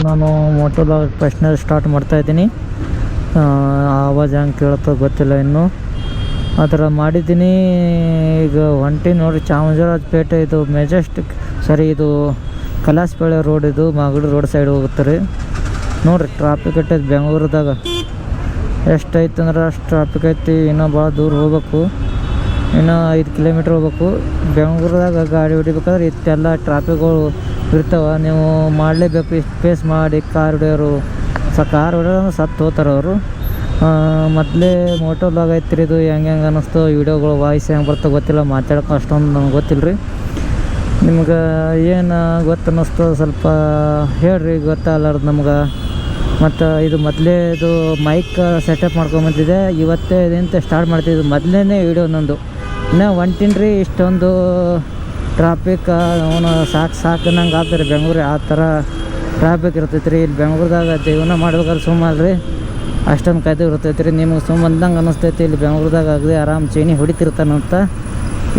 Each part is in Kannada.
ನಾನು ಮೋಟೋ ಬ್ಲಾಗ್ ಫಸ್ಟ್ನಲ್ಲಿ ಸ್ಟಾರ್ಟ್ ಮಾಡ್ತಾಯಿದ್ದೀನಿ. ಆವಾಜ್ ಹೆಂಗೆ ಕೇಳುತ್ತೋ ಗೊತ್ತಿಲ್ಲ ಇನ್ನೂ. ಆ ಥರ ಮಾಡಿದ್ದೀನಿ. ಈಗ ಹೊಂಟಿ ನೋಡಿರಿ ಚಾಮರಾಜಪೇಟೆ, ಇದು ಮೆಜೆಸ್ಟಿಕ್, ಸರಿ ಇದು ಕಲಾಸಪೇಟೆ ರೋಡ್, ಇದು ಮಾಗಡಿ ರೋಡ್ ಸೈಡ್ ಹೋಗುತ್ತೆ ನೋಡಿರಿ. ಟ್ರಾಫಿಕ್ ಐತೆ ಬೆಂಗಳೂರದಾಗ. ಎಷ್ಟೈತೆ ಅಂದ್ರೆ ಅಷ್ಟು ಟ್ರಾಫಿಕ್ ಐತಿ. ಇನ್ನೂ ಭಾಳ ದೂರ ಹೋಗ್ಬೇಕು, ಇನ್ನೂ 5 ಕಿಲೋಮೀಟ್ರ್ ಹೋಗ್ಬೇಕು. ಬೆಂಗಳೂರದಾಗ ಗಾಡಿ ಹೊಡಿಬೇಕಾದ್ರೆ ಇಷ್ಟೆಲ್ಲ ಟ್ರಾಫಿಕ್ಗಳು ಇರ್ತಾವೆ. ನೀವು ಮಾಡಲೇಬೇಕು, ಇಷ್ಟು ಫೇಸ್ ಮಾಡಿ. ಕಾರ್ ಹೊಡೆಯೋರು ಕಾರ್ ಹೊಡೆಯೋರು ಸತ್ತು ಹೋಗ್ತಾರೆ ಅವರು. ಮೊದಲೇ ಮೋಟೋ ಬ್ಲಾಗ್ ಐತ್ರಿ ಇದು. ಹೆಂಗೆ ಅನ್ನಿಸ್ತು ವೀಡಿಯೋಗಳು, ವಾಯ್ಸ್ ಹೆಂಗೆ ಬರ್ತೋ ಗೊತ್ತಿಲ್ಲ, ಮಾತಾಡೋಕೆ ಅಷ್ಟೊಂದು ನಮ್ಗೆ ಗೊತ್ತಿಲ್ಲ ರೀ. ನಿಮ್ಗೆ ಏನು ಗೊತ್ತು ಅನ್ನಿಸ್ತು ಸ್ವಲ್ಪ ಹೇಳ್ರಿ, ಗೊತ್ತಾಗಲಾರ್ದು ನಮ್ಗೆ. ಮತ್ತು ಇದು ಮೊದಲೇ ಇದು ಮೈಕ್ ಸೆಟಪ್ ಮಾಡ್ಕೊಂಬಂತಿದ್ದೆ, ಇವತ್ತೇ ಇದಂತೆ ಸ್ಟಾರ್ಟ್ ಮಾಡ್ತಿದ್ದು. ಮೊದಲೇ ವೀಡಿಯೋ ನಂದು ಇನ್ನೂ ಹೊಂಟೀನಿ ರೀ. ಇಷ್ಟೊಂದು ಟ್ರಾಫಿಕ್ ಅವನು ಸಾಕು ನಂಗೆ ಆಗ್ತಾರೆ ಬೆಂಗಳೂರು. ಆ ಥರ ಟ್ರಾಫಿಕ್ ಇರ್ತೈತೆ ರೀ ಇಲ್ಲಿ ಬೆಂಗಳೂರದಾಗ. ಜೀವನ ಮಾಡ್ಬೇಕಾದ್ರೆ ಸುಮ್ಮಲ್ರಿ, ಅಷ್ಟೊಂದು ಕಾಯ್ದು ಇರ್ತೈತೆ ರೀ. ನಿಮ್ಗೆ ಸುಮ್ಮ ಬಂದಂಗೆ ಅನ್ನಿಸ್ತೈತಿ ಇಲ್ಲಿ ಬೆಂಗಳೂರದಾಗ ಆಗದೆ ಆರಾಮ್ ಚೈನಿ ಹೊಡಿತಿರ್ತಾನಂತ.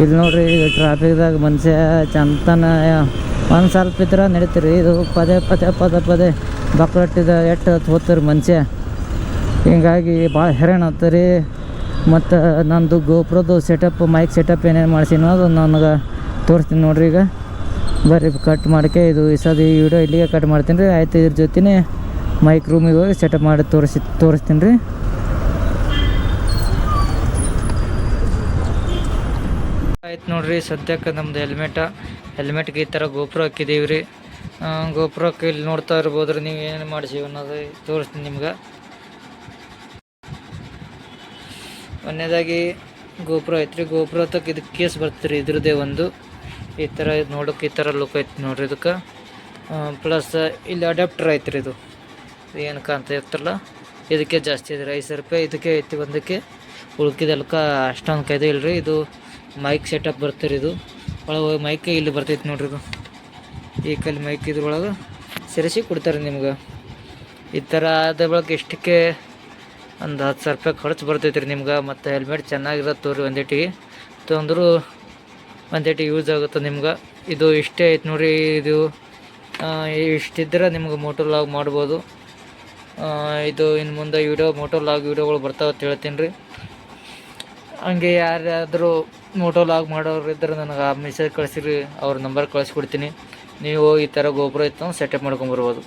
ಇಲ್ಲಿ ನೋಡಿರಿ ಟ್ರಾಫಿಕ್ದಾಗ ಮನುಷ್ಯ ಚಂತನ ಒಂದು ಸ್ವಲ್ಪ ಇದ್ರೆ ನಡೀತೀರಿ. ಇದು ಪದೇ ಬಕ್ಳಟ್ಟಿದ ಎಷ್ಟು ಹೋಗ್ತಾರೆ ಮನುಷ್ಯ. ಹೀಗಾಗಿ ಭಾಳ ಹೈರಾಣ ಆಗ್ತದೆ. ಮತ್ತು ನಂದು ಗೋಪುರದ್ದು ಸೆಟಪ್, ಮೈಕ್ ಸೆಟಪ್ ಏನೇನು ಮಾಡ್ಸೀನೋ ಅದು ನನಗೆ ತೋರಿಸ್ತೀನಿ ನೋಡ್ರಿ. ಈಗ ಬರ್ರಿ ಕಟ್ ಮಾಡೋಕ್ಕೆ ಇದು ಈ ವಿಡಿಯೋ ಇಲ್ಲಿಗೆ ಕಟ್ ಮಾಡ್ತೀನಿ ರೀ. ಆಯ್ತು, ಇದ್ರ ಜೊತೆನೇ ಮೈಕ್ ರೂಮಿಗೆ ಹೋಗಿ ಸೆಟಪ್ ಮಾಡಿ ತೋರಿಸ್ತೀನಿ ರೀ. ಆಯ್ತು ನೋಡ್ರಿ, ಸದ್ಯಕ್ಕೆ ನಮ್ದು ಹೆಲ್ಮೆಟ್ಗೆ ಈ ಥರ ಗೋಪುರ ಹಾಕಿದ್ದೀವಿ ರೀ. ಗೋಪುರಕ್ಕೆ ಇಲ್ಲಿ ನೋಡ್ತಾ ಇರ್ಬೋದು ರೀ ನೀವು ಏನೇನು ಮಾಡಿಸೀವಿ ಅನ್ನೋದು ತೋರಿಸ್ತೀನಿ ನಿಮ್ಗೆ. ಒಂದನೇದಾಗಿ ಗೋಪುರ ಐತ್ರಿ. ಗೋಪುರ ತಕ್ಕ ಇದಕ್ಕೆ ಕೇಸ್ ಬರ್ತೀರಿ, ಇದ್ರದ್ದೇ ಒಂದು ಈ ಥರ ನೋಡೋಕೆ ಈ ಥರ ಲುಕ್ ಐತಿ ನೋಡ್ರಿ ಇದಕ್ಕೆ. ಪ್ಲಸ್ ಇಲ್ಲಿ ಅಡಾಪ್ಟರ್ ಐತ್ರಿ. ಇದು ಏನು ಕಾಣ್ತಾ ಇರ್ತಲ್ಲ, ಇದಕ್ಕೆ ಜಾಸ್ತಿ ಇದೆ, 500 ರೂಪಾಯಿ ಇದಕ್ಕೆ ಐತಿ ಒಂದಕ್ಕೆ. ಉಳ್ಕಿದೆಲ್ಕ ಅಷ್ಟೊಂದು ಕೈದು ಇಲ್ರಿ. ಇದು ಮೈಕ್ ಸೆಟಪ್ ಬರ್ತೀರಿ. ಇದು ಒಳಗೆ ಮೈಕ್ ಇಲ್ಲಿ ಬರ್ತೈತಿ ನೋಡ್ರಿ. ಇದು ಈ ಕೈಲಿ ಮೈಕ್ ಇದ್ರೊಳಗೆ ಸೇರಿಸಿ ಕೊಡ್ತಾರೆ ನಿಮ್ಗೆ. ಈ ಥರ ಅದ ಬಳಕೆ ಇಷ್ಟಕ್ಕೆ ಒಂದು 10,000 ರೂಪಾಯಿ ಖರ್ಚು ಬರ್ತೈತೆ ರೀ ನಿಮ್ಗೆ. ಮತ್ತು ಹೆಲ್ಮೆಟ್ ಚೆನ್ನಾಗಿರತ್ತೆ ತೋರಿ, ಒಂದೇಟಿಗೆ ತೊಂದರೂ ಒಂದೇಟಿಗೆ ಯೂಸ್ ಆಗುತ್ತೆ ನಿಮ್ಗೆ. ಇದು ಇಷ್ಟೇ ಐತೆ ನೋಡಿರಿ. ಇದು ಇಷ್ಟಿದ್ರೆ ನಿಮ್ಗೆ ಮೋಟೋ ವ್ಲಾಗ್ ಮಾಡ್ಬೋದು. ಇದು ಇನ್ನು ಮುಂದೆ ಮೋಟೋ ವ್ಲಾಗ್ ವೀಡಿಯೋಗಳು ಬರ್ತಾವೆ ಅಂತ ಹೇಳ್ತೀನಿ ರೀ. ಹಂಗೆ ಯಾರಾದರೂ ಮೋಟೋ ವ್ಲಾಗ್ ಮಾಡೋರು ಇದ್ರೆ ನನಗೆ ಆ ಮೆಸೇಜ್ ಕಳಿಸಿರಿ, ಅವ್ರ ನಂಬರ್ ಕಳಿಸ್ಕೊಡ್ತೀನಿ. ನೀವು ಈ ಥರ ಗೋಪುರ ಇತ್ತು ಸೆಟಪ್ ಮಾಡ್ಕೊಂಬರ್ಬೋದು.